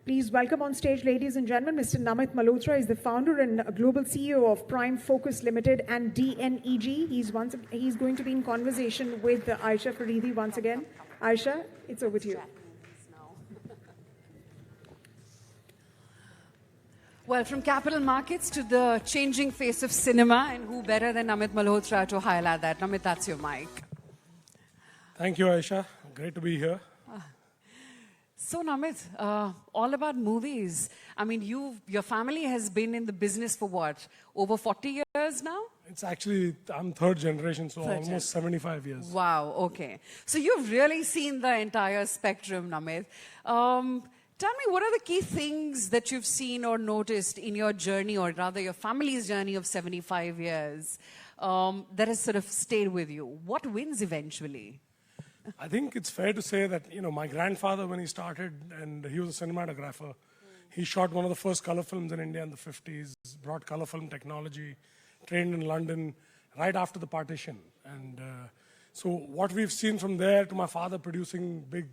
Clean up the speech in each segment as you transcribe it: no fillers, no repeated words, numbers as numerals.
Please welcome on stage, ladies and gentlemen, Mr. Namit Malhotra is the founder and global CEO of Prime Focus Limited and DNEG. He's going to be in conversation with Ayesha Faridi once again. Ayesha, it's over to you. Well, from capital markets to the changing face of cinema, and who better than Namit Malhotra to highlight that? Namit, that's your mic. Thank you, Ayesha. Great to be here. So, Namit, all about movies. I mean, your family has been in the business for what? Over 40 years now? It's actually, I'm third generation, so almost 75 years. Wow, okay. So you've really seen the entire spectrum, Namit. Tell me, what are the key things that you've seen or noticed in your journey, or rather your family's journey of 75 years, that has sort of stayed with you? What wins eventually? I think it's fair to say that, my grandfather, when he started, and he was a cinematographer, he shot one of the first color films in India in the 50s, brought color film technology, trained in London right after the partition. And so what we've seen from there to my father producing big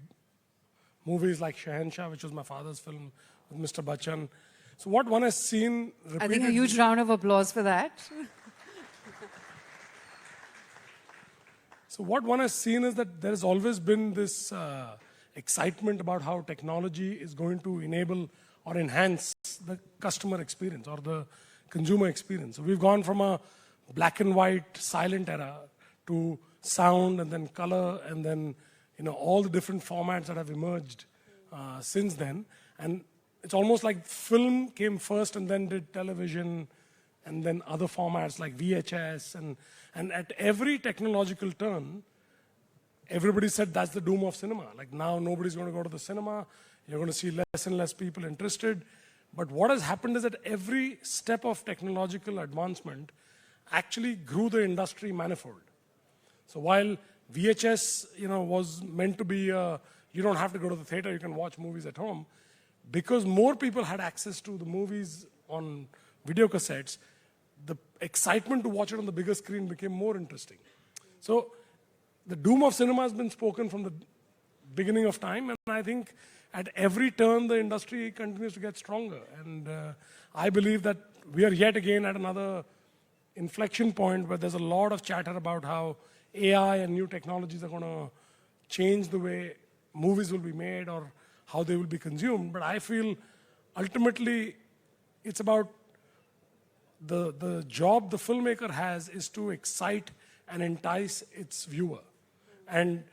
movies like Shahenshah, which was my father's film with Mr. Bachchan. So what one has seen repeatedly... I think a huge round of applause for that. So what one has seen is that there has always been this excitement about how technology is going to enable or enhance the customer experience or the consumer experience. So we've gone from a black and white silent era to sound and then color and then all the different formats that have emerged since then. And it's almost like film came first and then did television and then other formats like VHS. And at every technological turn, everybody said that's the doom of cinema. Like now nobody's going to go to the cinema. You're going to see less and less people interested. But what has happened is that every step of technological advancement actually grew the industry manifold. So while VHS, was meant to be, you don't have to go to the theater, you can watch movies at home. Because more people had access to the movies on video cassettes, the excitement to watch it on the bigger screen became more interesting. So the doom of cinema has been spoken from the beginning of time, and I think at every turn the industry continues to get stronger. And I believe that we are yet again at another inflection point where there's a lot of chatter about how AI and new technologies are going to change the way movies will be made or how they will be consumed. But I feel ultimately it's about the job the filmmaker has is to excite and entice its viewer. And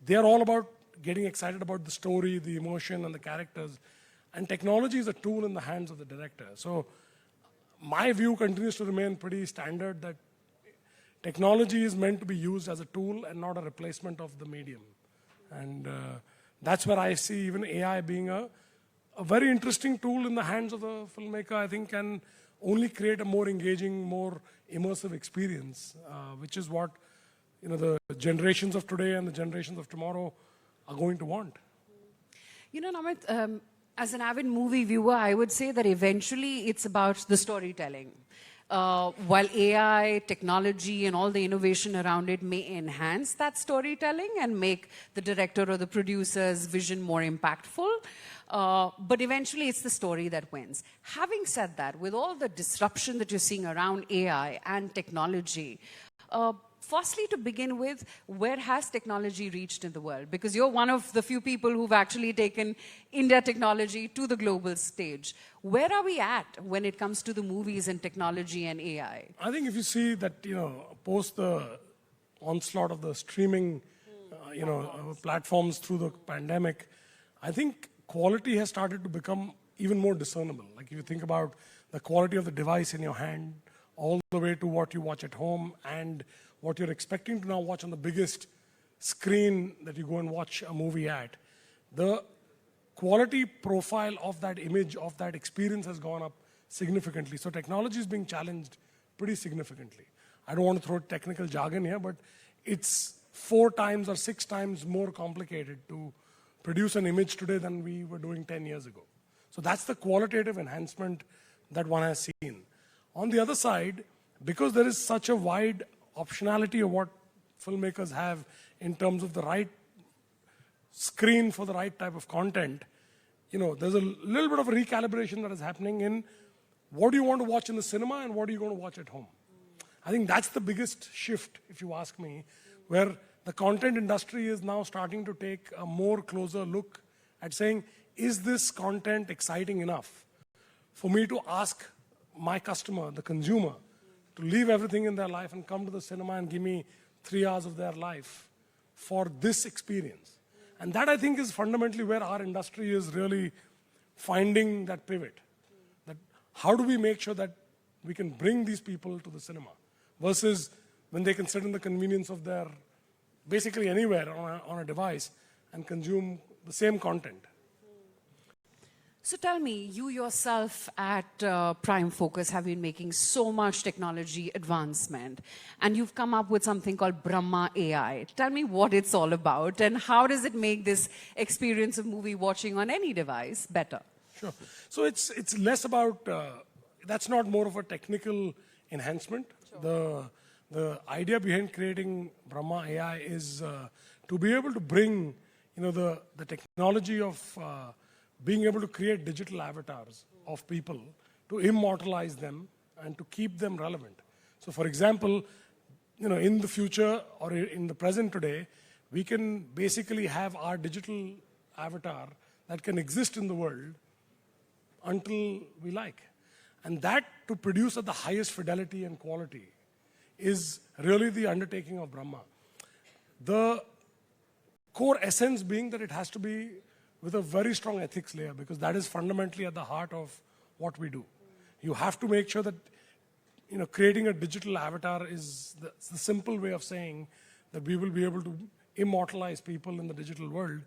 they're all about getting excited about the story, the emotion, and the characters. And technology is a tool in the hands of the director. So my view continues to remain pretty standard that technology is meant to be used as a tool and not a replacement of the medium. And that's where I see even AI being a very interesting tool in the hands of the filmmaker, I think, can only create a more engaging, more immersive experience, which is what the generations of today and the generations of tomorrow are going to want. Namit, as an avid movie viewer, I would say that eventually it's about the storytelling. While AI, technology, and all the innovation around it may enhance that storytelling and make the director or the producer's vision more impactful, but eventually it's the story that wins. Having said that, with all the disruption that you're seeing around AI and technology, firstly, to begin with, where has technology reached in the world? Because you're one of the few people who've actually taken India technology to the global stage. Where are we at when it comes to the movies and technology and AI? I think if you see that, post the onslaught of the streaming, platforms through the pandemic, I think quality has started to become even more discernible. Like if you think about the quality of the device in your hand, all the way to what you watch at home and what you're expecting to now watch on the biggest screen that you go and watch a movie at, the quality profile of that image, of that experience has gone up significantly. So technology is being challenged pretty significantly. I don't want to throw technical jargon here, but it's 4 times or 6 times more complicated to produce an image today than we were doing 10 years ago. So that's the qualitative enhancement that one has seen. On the other side, because there is such a wide optionality of what filmmakers have in terms of the right screen for the right type of content, there's a little bit of a recalibration that is happening in what do you want to watch in the cinema and what are you going to watch at home. I think that's the biggest shift, if you ask me, where the content industry is now starting to take a more closer look at saying, is this content exciting enough for me to ask my customer, the consumer, to leave everything in their life and come to the cinema and give me 3 hours of their life for this experience. And that, I think, is fundamentally where our industry is really finding that pivot. That how do we make sure that we can bring these people to the cinema versus when they can sit in the convenience of their, basically anywhere on a device and consume the same content. So tell me, you yourself at Prime Focus have been making so much technology advancement, and you've come up with something called Brahma AI. Tell me what it's all about, and how does it make this experience of movie watching on any device better? Sure. So it's less about, that's not more of a technical enhancement. Sure. The idea behind creating Brahma AI is to be able to bring, the technology of being able to create digital avatars of people, to immortalize them and to keep them relevant. So for example, in the future or in the present today, we can basically have our digital avatar that can exist in the world until we like. And that to produce at the highest fidelity and quality is really the undertaking of Brahma. The core essence being that it has to be with a very strong ethics layer, because that is fundamentally at the heart of what we do. You have to make sure that creating a digital avatar is the simple way of saying that we will be able to immortalize people in the digital world,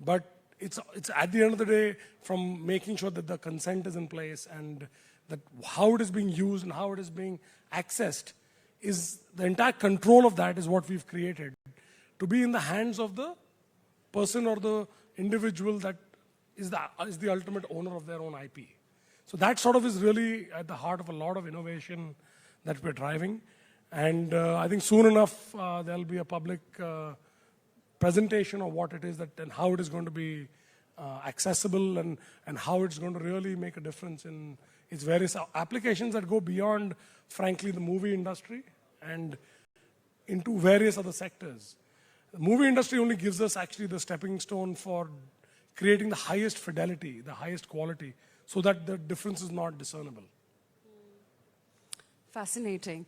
but it's at the end of the day from making sure that the consent is in place and that how it is being used and how it is being accessed is the entire control of that is what we've created to be in the hands of the person or the individual that is the ultimate owner of their own IP. So that sort of is really at the heart of a lot of innovation that we're driving. And I think soon enough there'll be a public presentation of what it is and how it is going to be accessible and how it's going to really make a difference in its various applications that go beyond, frankly, the movie industry and into various other sectors. The movie industry only gives us actually the stepping stone for creating the highest fidelity, the highest quality, so that the difference is not discernible. Fascinating.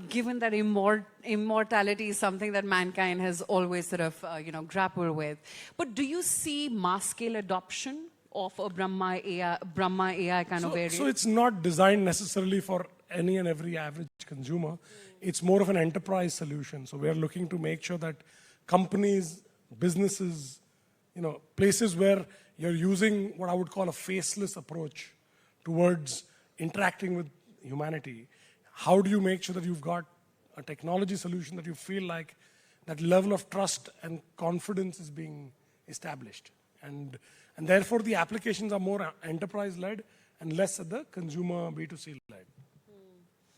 Given that immortality is something that mankind has always sort of, grappled with. But do you see mass-scale adoption of a Brahma AI kind of variant? So it's not designed necessarily for any and every average consumer. It's more of an enterprise solution. So we are looking to make sure that companies, businesses, places where you're using what I would call a faceless approach towards interacting with humanity. How do you make sure that you've got a technology solution that you feel like that level of trust and confidence is being established? And therefore the applications are more enterprise-led and less at the consumer B2C-led.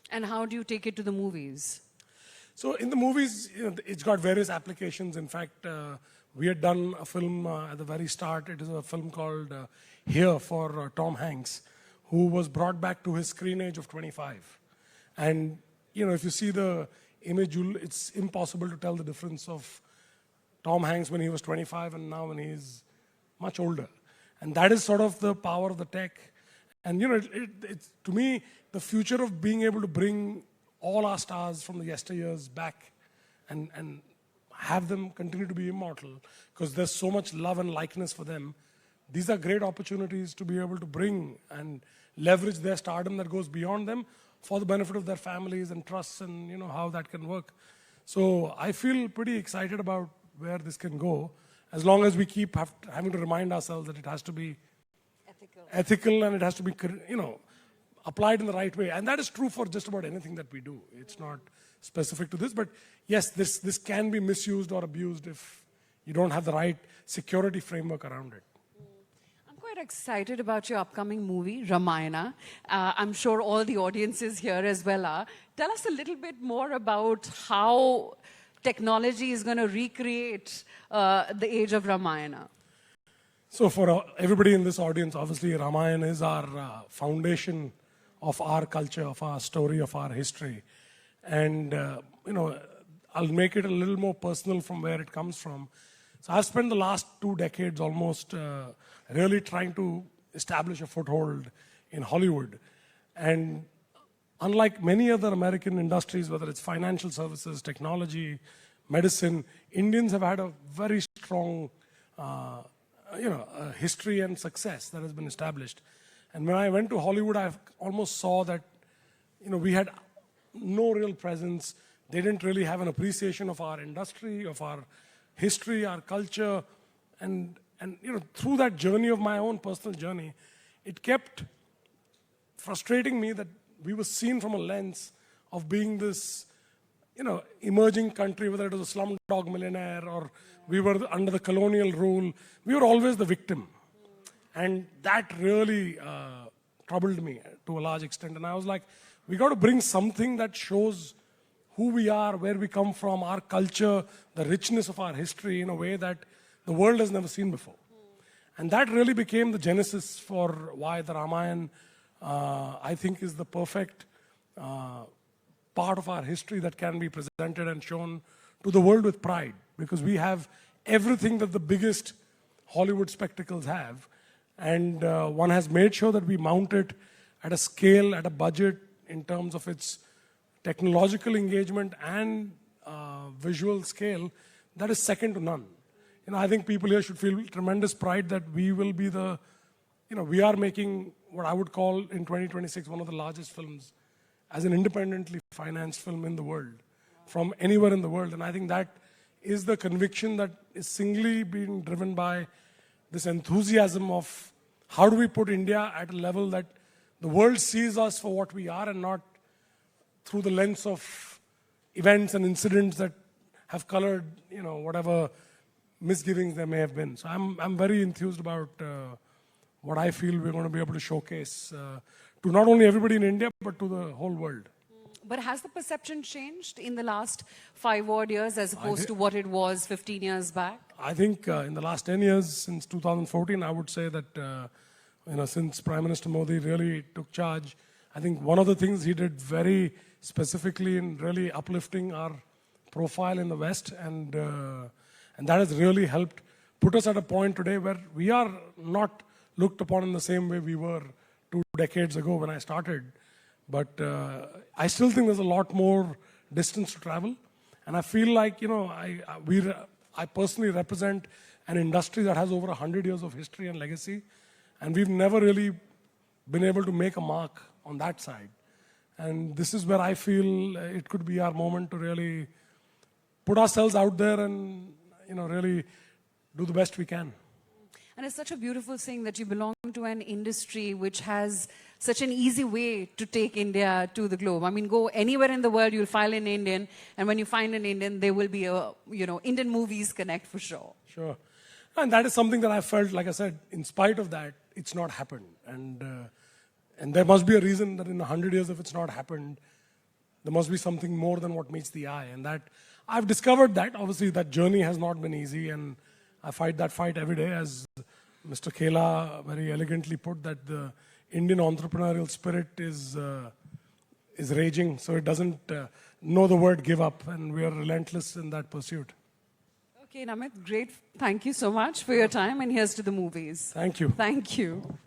And how do you take it to the movies? So in the movies, it's got various applications. In fact, we had done a film at the very start. It is a film called Here for Tom Hanks, who was brought back to his screen age of 25. And if you see the image, it's impossible to tell the difference of Tom Hanks when he was 25 and now when he's much older. And that is sort of the power of the tech. And it's to me, the future of being able to bring all our stars from the yesteryears back and have them continue to be immortal, because there's so much love and likeness for them. These are great opportunities to be able to bring and leverage their stardom that goes beyond them for the benefit of their families and trusts and how that can work. So I feel pretty excited about where this can go, as long as we keep having to remind ourselves that it has to be ethical and it has to be applied in the right way. And that is true for just about anything that we do. It's not specific to this, but yes, this can be misused or abused if you don't have the right security framework around it. I'm quite excited about your upcoming movie, Ramayana. I'm sure all the audiences here as well are. Tell us a little bit more about how technology is going to recreate the age of Ramayana. So for everybody in this audience, obviously Ramayana is our foundation of our culture, of our story, of our history. And, I'll make it a little more personal from where it comes from. So I've spent the last 2 decades almost really trying to establish a foothold in Hollywood. And unlike many other American industries, whether it's financial services, technology, medicine, Indians have had a very strong history and success that has been established. And when I went to Hollywood, I almost saw that, we had no real presence. They didn't really have an appreciation of our industry, of our history, our culture. And through that journey of my own personal journey, it kept frustrating me that we were seen from a lens of being this, emerging country, whether it was a slumdog millionaire or we were under the colonial rule. We were always the victim. And that really troubled me to a large extent. And I was like, we got to bring something that shows who we are, where we come from, our culture, the richness of our history in a way that the world has never seen before. And that really became the genesis for why the Ramayana, I think, is the perfect part of our history that can be presented and shown to the world with pride. Because we have everything that the biggest Hollywood spectacles have. And one has made sure that we mount it at a scale, at a budget, in terms of its technological engagement and visual scale that is second to none. I think people here should feel tremendous pride that we will be we are making what I would call in 2026 one of the largest films as an independently financed film in the world, from anywhere in the world. And I think that is the conviction that is singly being driven by this enthusiasm of how do we put India at a level that the world sees us for what we are and not through the lens of events and incidents that have colored, whatever misgivings there may have been. So I'm very enthused about what I feel we're going to be able to showcase to not only everybody in India, but to the whole world. But has the perception changed in the last 5 odd years as opposed to what it was 15 years back? I think in the last 10 years, since 2014, I would say that, since Prime Minister Modi really took charge, I think one of the things he did very specifically in really uplifting our profile in the West, and that has really helped put us at a point today where we are not looked upon in the same way we were 2 decades ago when I started. But I still think there's a lot more distance to travel. And I feel like, I personally represent an industry that has over 100 years of history and legacy. And we've never really been able to make a mark on that side. And this is where I feel it could be our moment to really put ourselves out there and, really do the best we can. And it's such a beautiful thing that you belong to an industry which has such an easy way to take India to the globe. I mean, go anywhere in the world, you'll file in Indian, and when you find an Indian, there will be a, Indian movies connect for sure. Sure. And that is something that I felt, like I said, in spite of that, it's not happened. And there must be a reason that in 100 years, if it's not happened, there must be something more than what meets the eye. And that I've discovered that. Obviously, that journey has not been easy, and I fight that fight every day, as Mr. Kela very elegantly put, that the Indian entrepreneurial spirit is raging, so it doesn't know the word give up, and we are relentless in that pursuit. Okay, Namit, great. Thank you so much for your time, and here's to the movies. Thank you. Thank you.